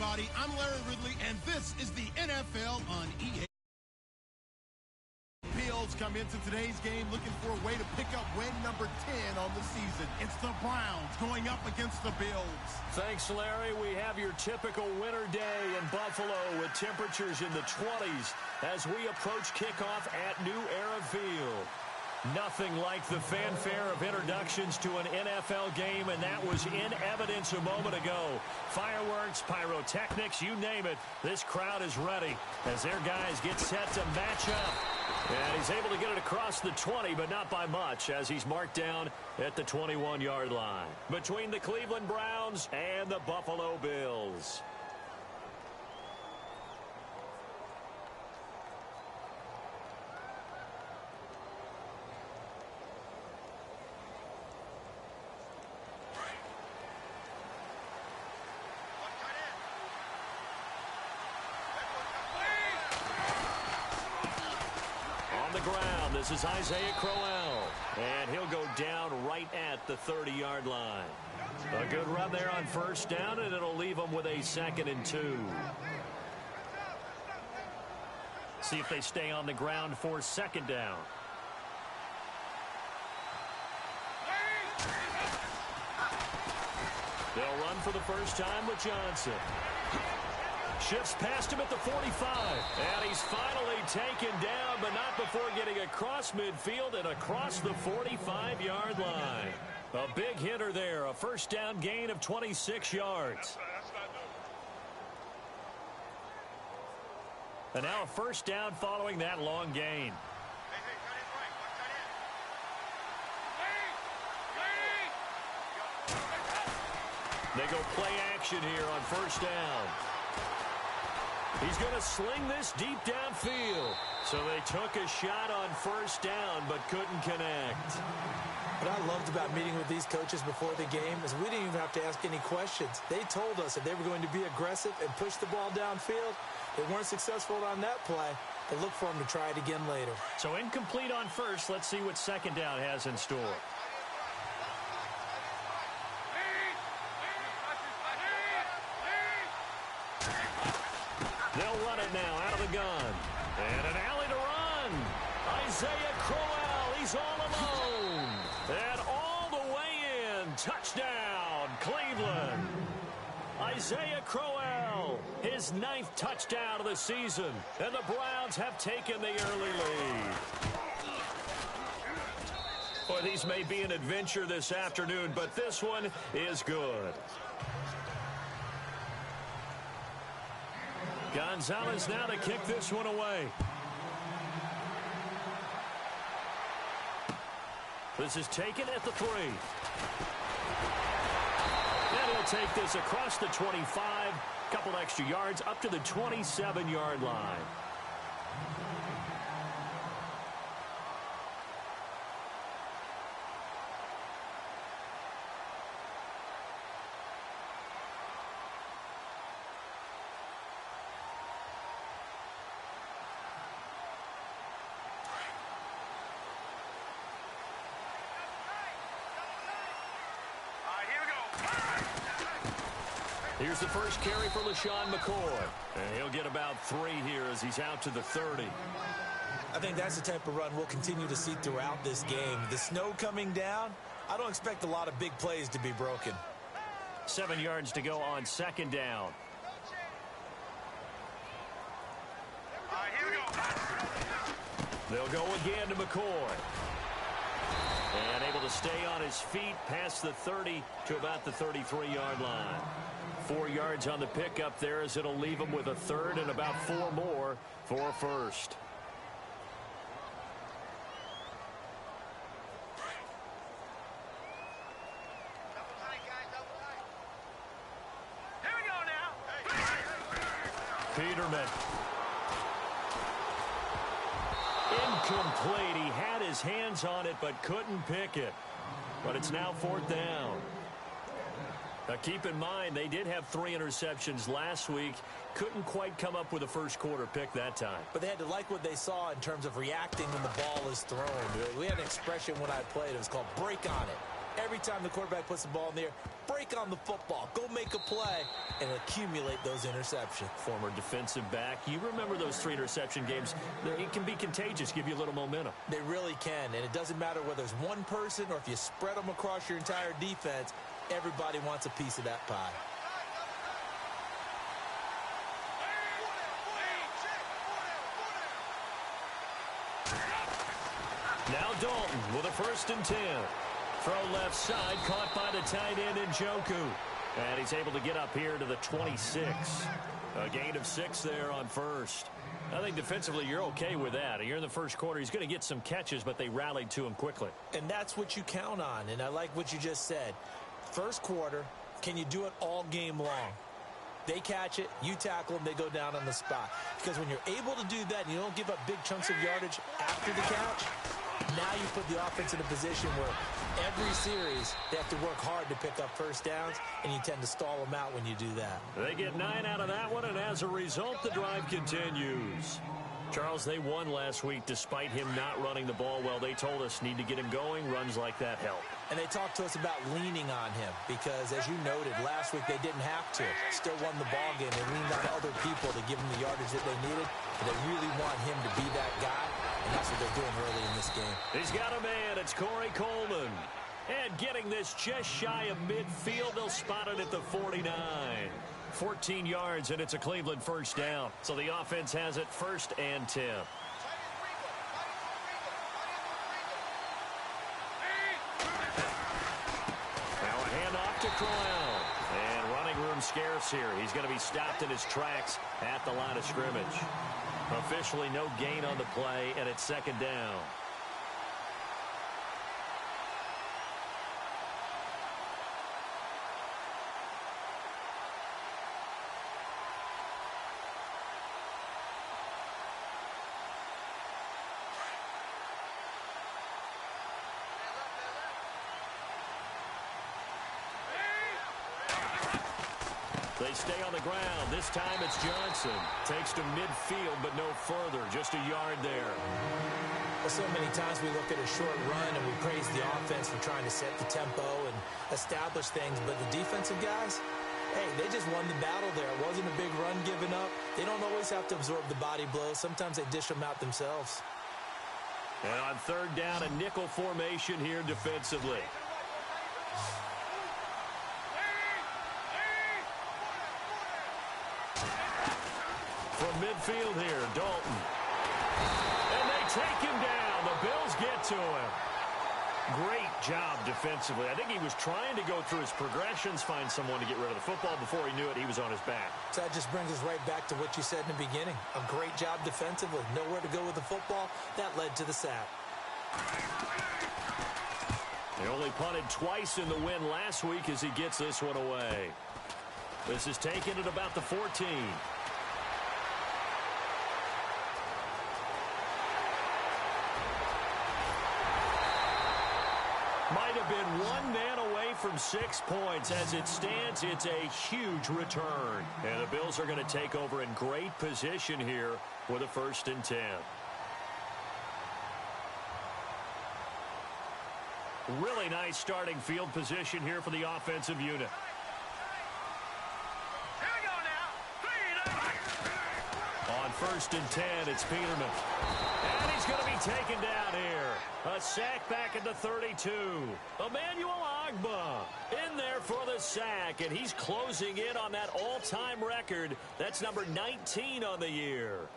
everybody. I'm Larry Ridley, and this is the NFL on EA. Bills come into today's game looking for a way to pick up win number 10 on the season. It's the Browns going up against the Bills. Thanks, Larry. We have your typical winter day in Buffalo with temperatures in the 20s as we approach kickoff at New Era Field. Nothing like the fanfare of introductions to an NFL game, and that was in evidence a moment ago. Fireworks, pyrotechnics, you name it. This crowd is ready as their guys get set to match up. And he's able to get it across the 20, but not by much, as he's marked down at the 21-yard line. Between the Cleveland Browns and the Buffalo Bills. This is Isaiah Crowell, and he'll go down right at the 30-yard line. A good run there on first down, and it'll leave them with a 2nd and 2. See if they stay on the ground for 2nd down. They'll run for the first time with Johnson. Shifts past him at the 45. And he's finally taken down, but not before getting across midfield and across the 45-yard line. A big hitter there. A first down gain of 26 yards. And now a first down following that long gain. They go play action here on first down. He's going to sling this deep downfield. So they took a shot on first down, but couldn't connect. What I loved about meeting with these coaches before the game is we didn't even have to ask any questions. They told us that they were going to be aggressive and push the ball downfield. They weren't successful on that play. They look for them to try it again later. So incomplete on first. Let's see what 2nd down has in store. They'll run it now out of the gun. And an alley to run. Isaiah Crowell, he's all alone. And all the way in. Touchdown, Cleveland. Isaiah Crowell, his 9th touchdown of the season. And the Browns have taken the early lead. Boy, these may be an adventure this afternoon, but this one is good. Gonzalez now to kick this one away. This is taken at the 3. And he'll take this across the 25. Couple extra yards up to the 27-yard line. Here's the first carry for LaShawn McCoy. And he'll get about 3 here as he's out to the 30. I think that's the type of run we'll continue to see throughout this game. The snow coming down, I don't expect a lot of big plays to be broken. 7 yards to go on 2nd down. They'll go again to McCoy. And able to stay on his feet past the 30 to about the 33-yard line. 4 yards on the pickup there as it'll leave him with a 3rd and about 4 more for a first. Here we go now. Peterman. Incomplete. He had his hands on it but couldn't pick it. But it's now 4th down. Now keep in mind, they did have 3 interceptions last week. Couldn't quite come up with a first quarter pick that time. But they had to like what they saw in terms of reacting when the ball is thrown. We had an expression when I played. It was called break on it. Every time the quarterback puts the ball in the air, break on the football, go make a play, and accumulate those interceptions. Former defensive back. You remember those 3 interception games. It can be contagious, give you a little momentum. They really can, and it doesn't matter whether it's one person or if you spread them across your entire defense, everybody wants a piece of that pie. Now Dalton with a 1st and 10. Throw left side, caught by the tight end Njoku. And he's able to get up here to the 26. A gain of 6 there on 1st. I think defensively you're okay with that. You're in the first quarter. He's going to get some catches, but they rallied to him quickly. And that's what you count on, and I like what you just said. First quarter, can you do it all game long? They catch it, you tackle them, they go down on the spot. Because when you're able to do that and you don't give up big chunks of yardage after the catch, now you put the offense in a position where every series they have to work hard to pick up first downs, and you tend to stall them out when you do that. They get 9 out of that one, and as a result, the drive continues. Charles, they won last week despite him not running the ball well. They told us need to get him going. Runs like that help. And they talked to us about leaning on him because, as you noted, last week they didn't have to. Still won the ball game. They leaned on other people to give them the yardage that they needed. And they really want him to be that guy, and that's what they're doing early in this game. He's got a man. It's Corey Coleman. And getting this just shy of midfield, they'll spot it at the 49. 14 yards, and it's a Cleveland 1st down. So the offense has it 1st and 10. Now a handoff to Corral. And running room scarce here. He's going to be stopped in his tracks at the line of scrimmage. Officially no gain on the play, and it's 2nd down. They stay on the ground. This time it's Johnson. Takes to midfield, but no further. Just a yard there. Well, so many times we look at a short run and we praise the offense for trying to set the tempo and establish things. But the defensive guys, hey, they just won the battle there. It wasn't a big run given up. They don't always have to absorb the body blows. Sometimes they dish them out themselves. And on 3rd down, a nickel formation here defensively. From midfield here, Dalton. And they take him down. The Bills get to him. Great job defensively. I think he was trying to go through his progressions, find someone to get rid of the football. Before he knew it, he was on his back. So that just brings us right back to what you said in the beginning. A great job defensively. Nowhere to go with the football. That led to the sack. They only punted twice in the win last week as he gets this one away. This is taken at about the 14. Might have been one man away from 6 points. As it stands, it's a huge return. And the Bills are going to take over in great position here with a 1st and 10. Really nice starting field position here for the offensive unit. Here we go now. 1st and 10, it's Peterman. And he's going to be taken down here. A sack back at the 32. Emmanuel Ogbah in there for the sack, and he's closing in on that all-time record. That's number 19 on the year.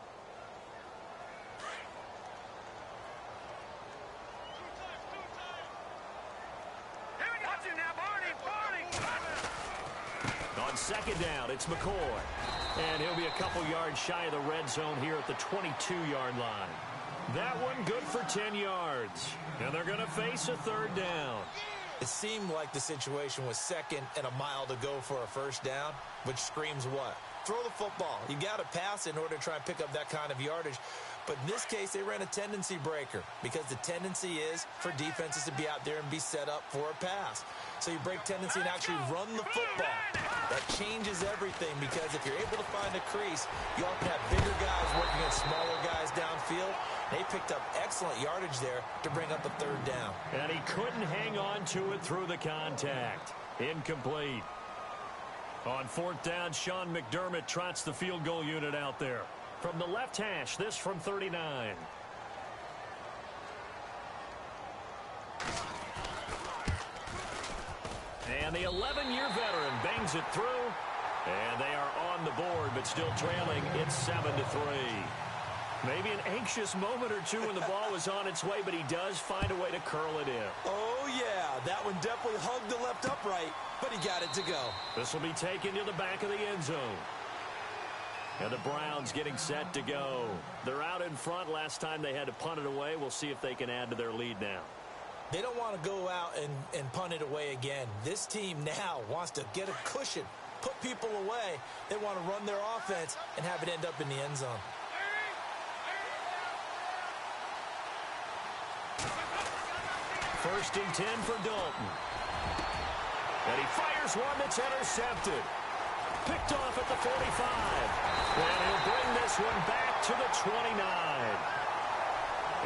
Here we go. Watch him now, Barney. 2nd down, it's McCoy. And he'll be a couple yards shy of the red zone here at the 22-yard line. That one good for 10 yards. And they're going to face a 3rd down. It seemed like the situation was 2nd and a mile to go for a 1st down, which screams what? Throw the football. You got to pass in order to try and pick up that kind of yardage. But in this case, they ran a tendency breaker because the tendency is for defenses to be out there and be set up for a pass. So you break tendency and actually run the football. That changes everything because if you're able to find the crease, you often have bigger guys working against smaller guys downfield. They picked up excellent yardage there to bring up a third down. And he couldn't hang on to it through the contact. Incomplete. On fourth down, Sean McDermott trots the field goal unit out there. From the left hash, this from 39. And the 11-year veteran bangs it through. And they are on the board, but still trailing. It's 7-3. Maybe an anxious moment or two when the ball was on its way, but he does find a way to curl it in. Oh, yeah. That one definitely hugged the left upright, but he got it to go. This will be taken to the back of the end zone. And the Browns getting set to go. They're out in front. Last time they had to punt it away. We'll see if they can add to their lead now. They don't want to go out and punt it away again. This team now wants to get a cushion, put people away. They want to run their offense and have it end up in the end zone. First and 10 for Dalton. And he fires one that's intercepted. Picked off at the 45. And he'll bring this one back to the 29.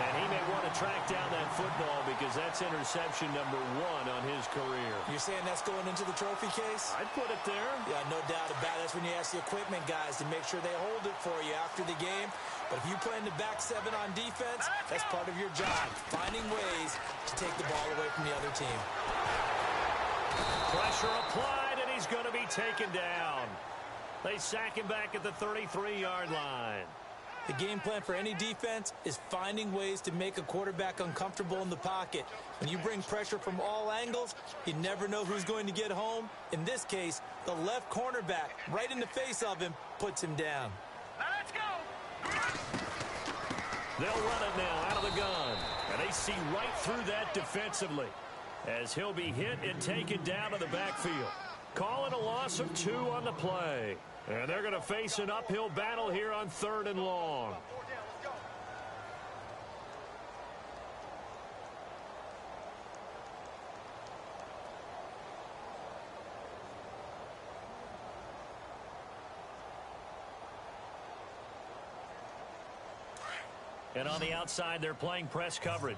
And he may want to track down that football because that's interception number 1 on his career. You're saying that's going into the trophy case? I'd put it there. Yeah, no doubt about it. That's when you ask the equipment guys to make sure they hold it for you after the game. But if you play in the back 7 on defense, that's part of your job, finding ways to take the ball away from the other team. Pressure applied, and he's going to be taken down. They sack him back at the 33-yard line. The game plan for any defense is finding ways to make a quarterback uncomfortable in the pocket. When you bring pressure from all angles, you never know who's going to get home. In this case, the left cornerback, right in the face of him, puts him down. Now let's go. They'll run it now out of the gun. And they see right through that defensively as he'll be hit and taken down to the backfield. Calling a loss of 2 on the play. And they're going to face an uphill battle here on 3rd and long. And on the outside, they're playing press coverage.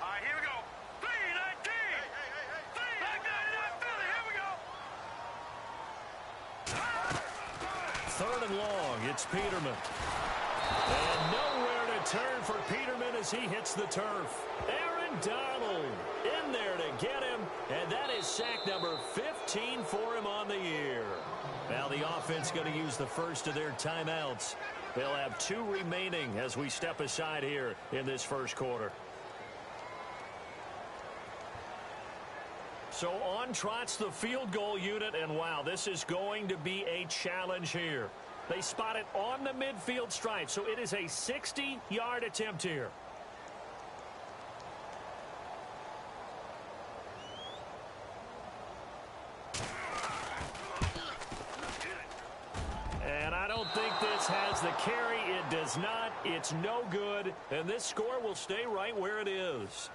All right, here we go. 3-19. 3rd and long, it's Peterman. And nowhere to turn for Peterman as he hits the turf. Aaron Donald in there to get him, and that is sack number 15 for him on the year. Now the offense going to use the first of their timeouts. They'll have 2 remaining as we step aside here in this first quarter. So on trots the field goal unit, and wow, this is going to be a challenge here. They spot it on the midfield stripe, so it is a 60-yard attempt here. And I don't think this has the carry. It does not. It's no good, and this score will stay right where it is.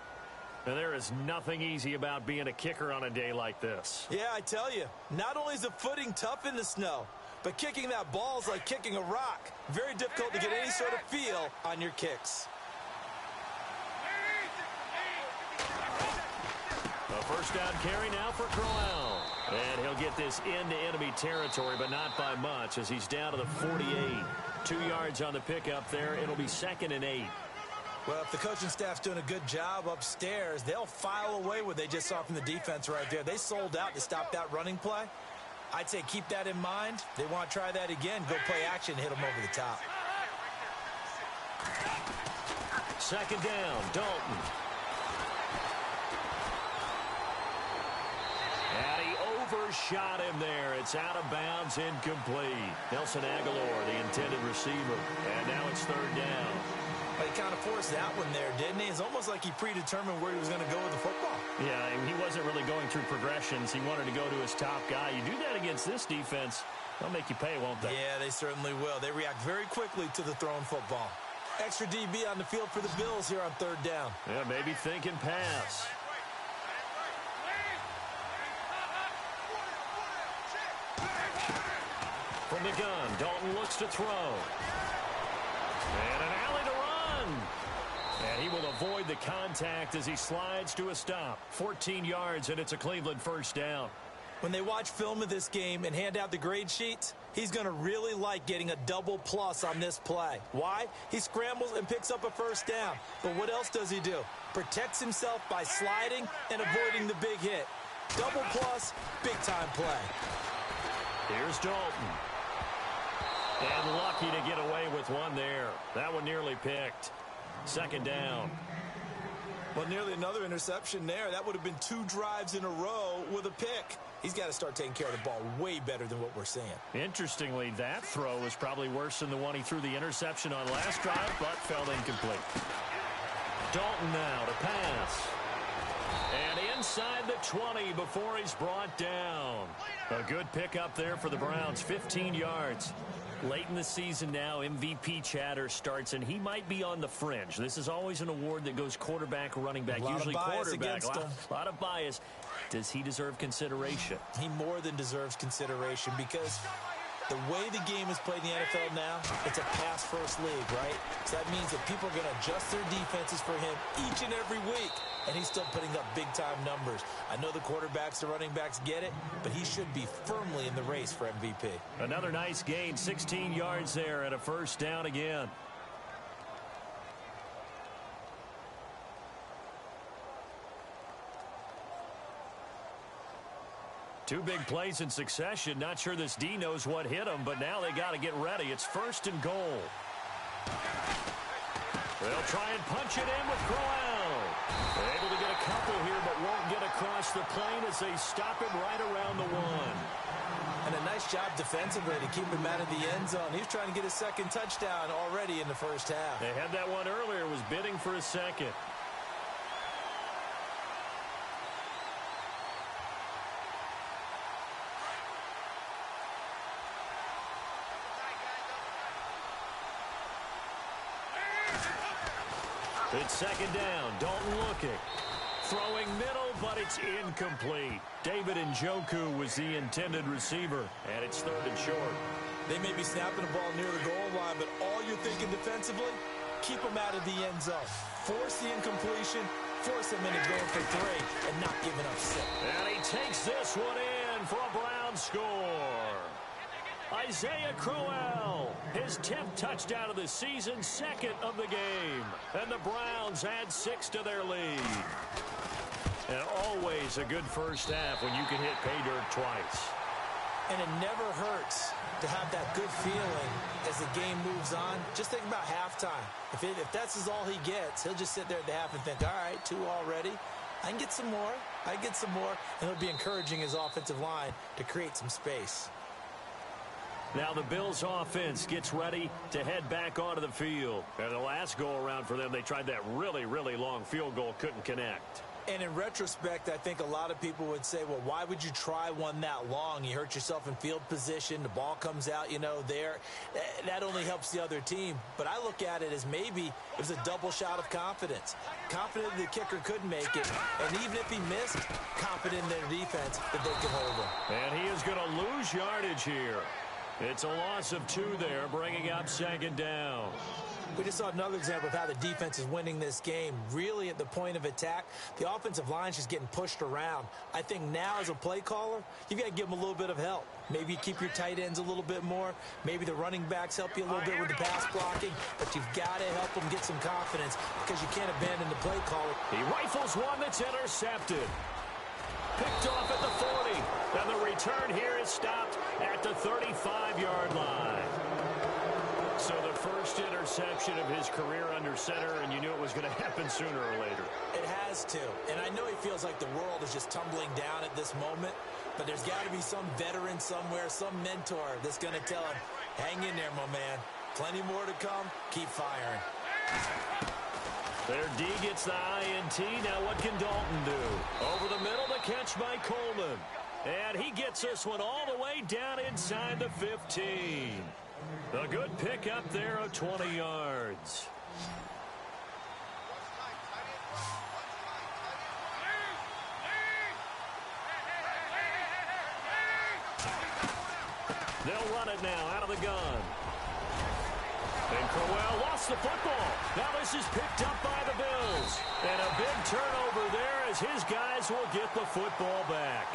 And there is nothing easy about being a kicker on a day like this. Yeah, I tell you, not only is the footing tough in the snow, but kicking that ball is like kicking a rock. Very difficult to get any sort of feel on your kicks. A first down carry now for Crowell. And he'll get this into enemy territory, but not by much as he's down to the 48. 2 yards on the pickup there. It'll be 2nd and 8. Well, if the coaching staff's doing a good job upstairs, they'll file away what they just saw from the defense right there. They sold out to stop that running play. I'd say keep that in mind. They want to try that again. Go play action, hit them over the top. 2nd down, Dalton. And he overshot him there. It's out of bounds, incomplete. Nelson Aguilar, the intended receiver. And now it's 3rd down. But he kind of forced that one there, didn't he? It's almost like he predetermined where he was going to go with the football. Yeah, he wasn't really going through progressions. He wanted to go to his top guy. You do that against this defense, they'll make you pay, won't they? Yeah, they certainly will. They react very quickly to the thrown football. Extra DB on the field for the Bills here on 3rd down. Yeah, maybe thinking pass. From the gun, Dalton looks to throw. And an alley to run. And he will avoid the contact as he slides to a stop. 14 yards, and it's a Cleveland first down. When they watch film of this game and hand out the grade sheets, he's going to really like getting a double plus on this play. Why? He scrambles and picks up a first down. But what else does he do? Protects himself by sliding and avoiding the big hit. Double plus, big-time play. Here's Dalton. And lucky to get away with one there. That one nearly picked. Second down. Well, nearly another interception there. That would have been 2 drives in a row with a pick. He's got to start taking care of the ball way better than what we're seeing. Interestingly, that throw was probably worse than the one he threw the interception on last drive, but fell incomplete. Dalton now to pass. And inside the 20 before he's brought down. A good pickup there for the Browns, 15 yards. Late in the season now, MVP chatter starts, and he might be on the fringe. This is always an award that goes quarterback, running back, usually quarterback. A lot of bias. Does he deserve consideration? He more than deserves consideration because the way the game is played in the NFL now, it's a pass-first league, right? So that means that people are going to adjust their defenses for him each and every week, and he's still putting up big-time numbers. I know the quarterbacks, the running backs get it, but he should be firmly in the race for MVP. Another nice gain, 16 yards there and a first down again. Two big plays in succession. Not sure this D knows what hit him, but now they got to get ready. It's first and goal. They'll try and punch it in with Crowell. They're able to get a couple here, but won't get across the plane as they stop him right around the 1. And a nice job defensively to keep him out of the end zone. He was trying to get his second touchdown already in the first half. They had that one earlier, was bidding for a second. It's second down. Dalton looking. Throwing middle, but it's incomplete. David Njoku was the intended receiver, and it's third and short. They may be snapping the ball near the goal line, but all you're thinking defensively, keep them out of the end zone. Force the incompletion, force them into going for 3, and not giving up 6. And he takes this one in for a Brown score. Isaiah Crowell, his 10th touchdown of the season, 2nd of the game. And the Browns add 6 to their lead. And always a good first half when you can hit pay dirt twice. And it never hurts to have that good feeling as the game moves on. Just think about halftime. If that's all he gets, he'll just sit there at the half and think, all right, 2 already. I can get some more. I get some more. And he'll be encouraging his offensive line to create some space. Now the Bills offense gets ready to head back onto the field. And the last go-around for them, they tried that really, really long field goal, couldn't connect. And in retrospect, I think a lot of people would say, well, why would you try one that long? You hurt yourself in field position. The ball comes out, there. That only helps the other team. But I look at it as maybe it was a double shot of confidence. Confident the kicker couldn't make it. And even if he missed, confident in their defense that they could hold him. And he is going to lose yardage here. It's a loss of 2 there, bringing up second down. We just saw another example of how the defense is winning this game. Really at the point of attack, the offensive line's just getting pushed around. I think now as a play caller, you've got to give them a little bit of help. Maybe you keep your tight ends a little bit more. Maybe the running backs help you a little bit with the pass blocking. But you've got to help them get some confidence because you can't abandon the play caller. He rifles one that's intercepted. Picked off at the 40. And the return here is stopped at the 35-yard line. So the first interception of his career under center, and you knew it was going to happen sooner or later. It has to. And I know he feels like the world is just tumbling down at this moment, but there's got to be some veteran somewhere, some mentor that's going to tell him, hang in there, my man. Plenty more to come. Keep firing. Their D gets the INT. Now what can Dalton do? Over the middle, the catch by Coleman. And he gets this one all the way down inside the 15. A good pickup there of 20 yards. They'll run it now out of the gun. And Crowell lost the football. Now this is picked up by the Bills. And a big turnover there as his guys will get the football back.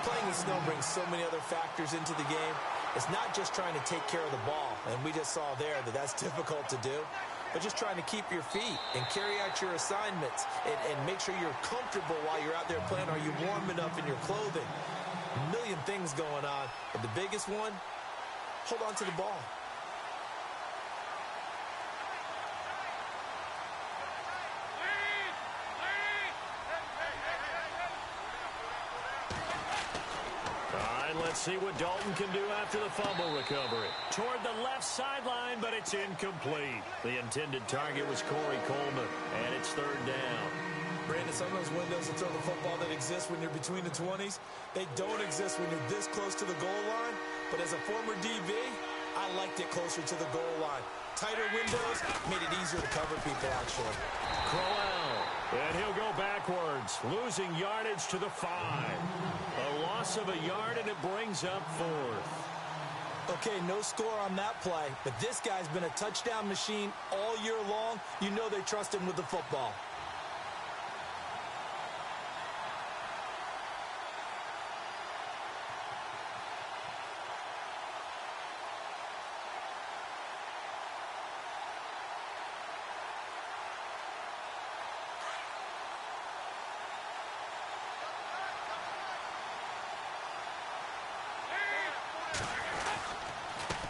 Playing in snow brings so many other factors into the game. It's not just trying to take care of the ball, and we just saw there that that's difficult to do, but just trying to keep your feet and carry out your assignments and make sure you're comfortable while you're out there playing. Are you warm enough in your clothing? A million things going on, but the biggest one, hold on to the ball. Let's see what Dalton can do after the fumble recovery. Toward the left sideline, but it's incomplete. The intended target was Corey Coleman, and it's third down. Brandon, some of those windows to throw the football that exist when you're between the 20s, they don't exist when you're this close to the goal line. But as a former DB, I liked it closer to the goal line. Tighter windows made it easier to cover people, actually. Crowell, and he'll go backwards, losing yardage to the 5. A loss of a yard, and it brings up 4th. Okay, no score on that play, but this guy's been a touchdown machine all year long. You know they trust him with the football.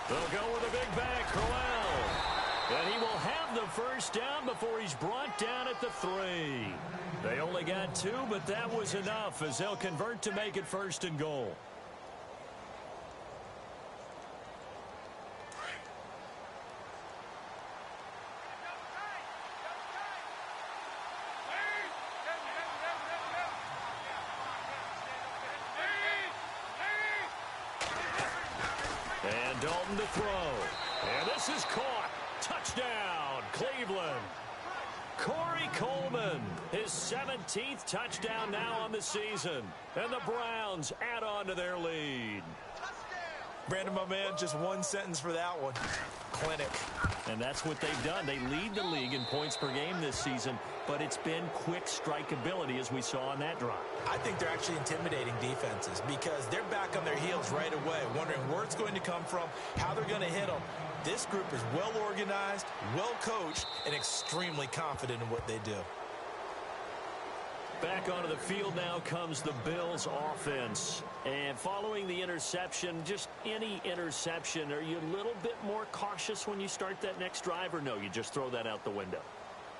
They'll go with a big bang, Crowell. And he will have the first down before he's brought down at the 3. They only got 2, but that was enough as they'll convert to make it 1st and goal. And Dalton to throw. And this is caught. Touchdown, Cleveland. Corey Coleman, his 17th touchdown now on the season. And the Browns add on to their lead. Brandon, my man, just one sentence for that one. Clinic. And that's what they've done. They lead the league in points per game this season, but it's been quick strikeability as we saw on that drive. I think they're actually intimidating defenses because they're back on their heels right away, wondering where it's going to come from, how they're going to hit them. This group is well organized, well coached, and extremely confident in what they do. Back onto the field now comes the Bills offense. And following the interception, just any interception, are you a little bit more cautious when you start that next drive, or no, you just throw that out the window?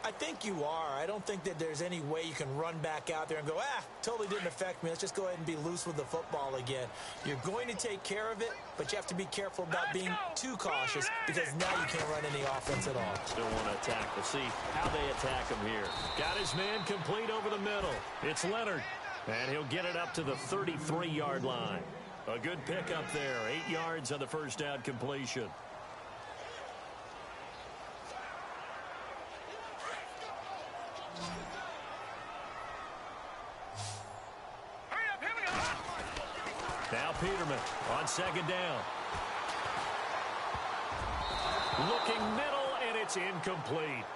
I think you are. I don't think that there's any way you can run back out there and go, totally didn't affect me. Let's just go ahead and be loose with the football again. You're going to take care of it, but you have to be careful about being too cautious because now you can't run any offense at all. Still want to attack. We'll see how they attack him here. Got his man complete over the middle. It's Leonard, and he'll get it up to the 33-yard line. A good pickup there. 8 yards on the first down completion. Now Peterman on second down. Looking middle, and it's incomplete.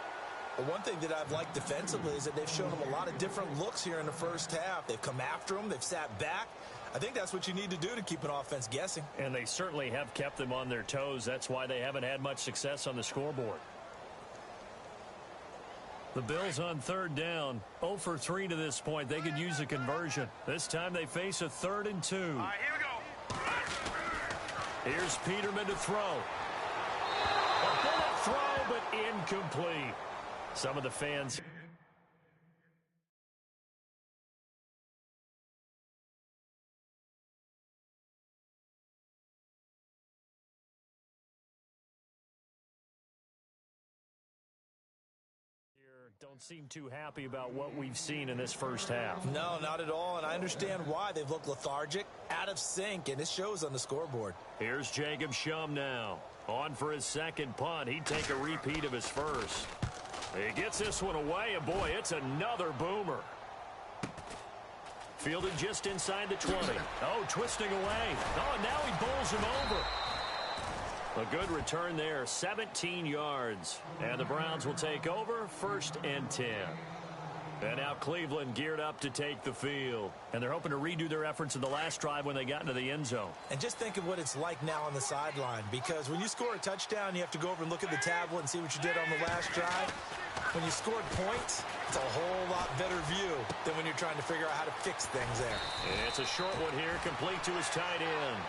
Well, one thing that I've liked defensively is that they've shown them a lot of different looks here in the first half. They've come after them. They've sat back. I think that's what you need to do to keep an offense guessing. And they certainly have kept them on their toes. That's why they haven't had much success on the scoreboard. The Bills on third down, 0 for 3 to this point. They could use a conversion. This time they face a 3rd and 2. All right, here we go. Here's Peterman to throw. A bullet throw, but incomplete. Some of the fans... don't seem too happy about what we've seen in this first half. No, not at all, and I understand why. They've looked lethargic, out of sync, and it shows on the scoreboard. Here's Jacob Shum now. On for his second punt. He'd take a repeat of his first. He gets this one away, and boy, it's another boomer. Fielded just inside the 20. Oh, twisting away. Oh, and now he bowls him over. A good return there, 17 yards. And the Browns will take over, 1st and 10. And now Cleveland geared up to take the field. And they're hoping to redo their efforts in the last drive when they got into the end zone. And just think of what it's like now on the sideline, because when you score a touchdown, you have to go over and look at the tablet and see what you did on the last drive. When you scored points, it's a whole lot better view than when you're trying to figure out how to fix things there. It's a short one here, complete to his tight end.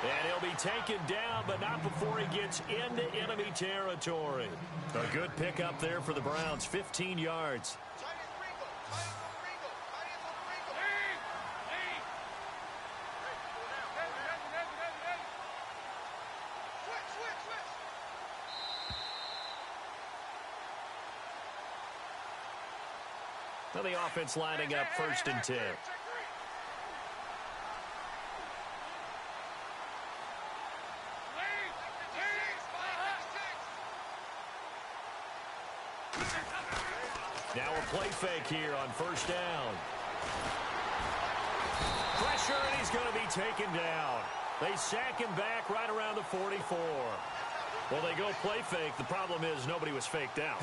And he'll be taken down, but not before he gets into enemy territory. A good pickup there for the Browns, 15 yards. Now the offense lining up 1st and 10. Now a play fake here on 1st down. Pressure, and he's going to be taken down. They sack him back right around the 44. Well, they go play fake. The problem is nobody was faked out.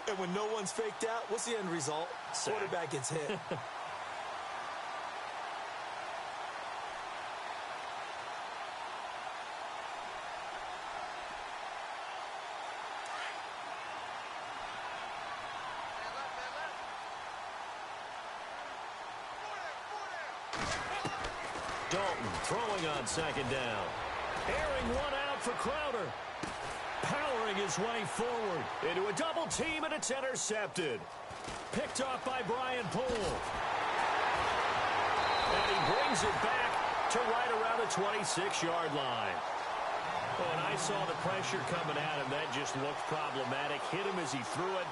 And when no one's faked out, what's the end result? Sack. Quarterback gets hit. Dalton throwing on 2nd down. Airing one out for Crowder. Powering his way forward into a double team, and it's intercepted. Picked off by Brian Poole. And he brings it back to right around the 26-yard line. Oh, and I saw the pressure coming at him. That just looked problematic. Hit him as he threw it,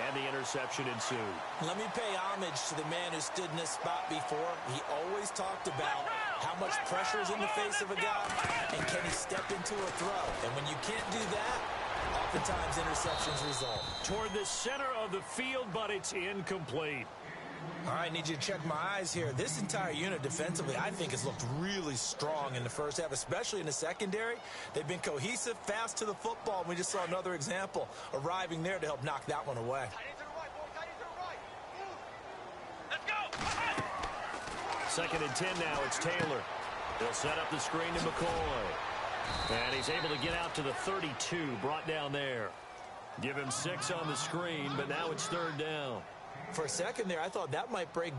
and the interception ensued. Let me pay homage to the man who stood in this spot before. He always talked about how much pressure is in the face of a guy, and can he step into a throw. And when you can't do that, oftentimes interceptions result. Toward the center of the field, but it's incomplete. All right, need you to check my eyes here. This entire unit defensively, I think, has looked really strong in the first half, especially in the secondary. They've been cohesive, fast to the football, and we just saw another example arriving there to help knock that one away. Second and 10 now, it's Taylor. They'll set up the screen to McCoy. And he's able to get out to the 32, brought down there. Give him 6 on the screen, but now it's 3rd down. For a second there, I thought that might break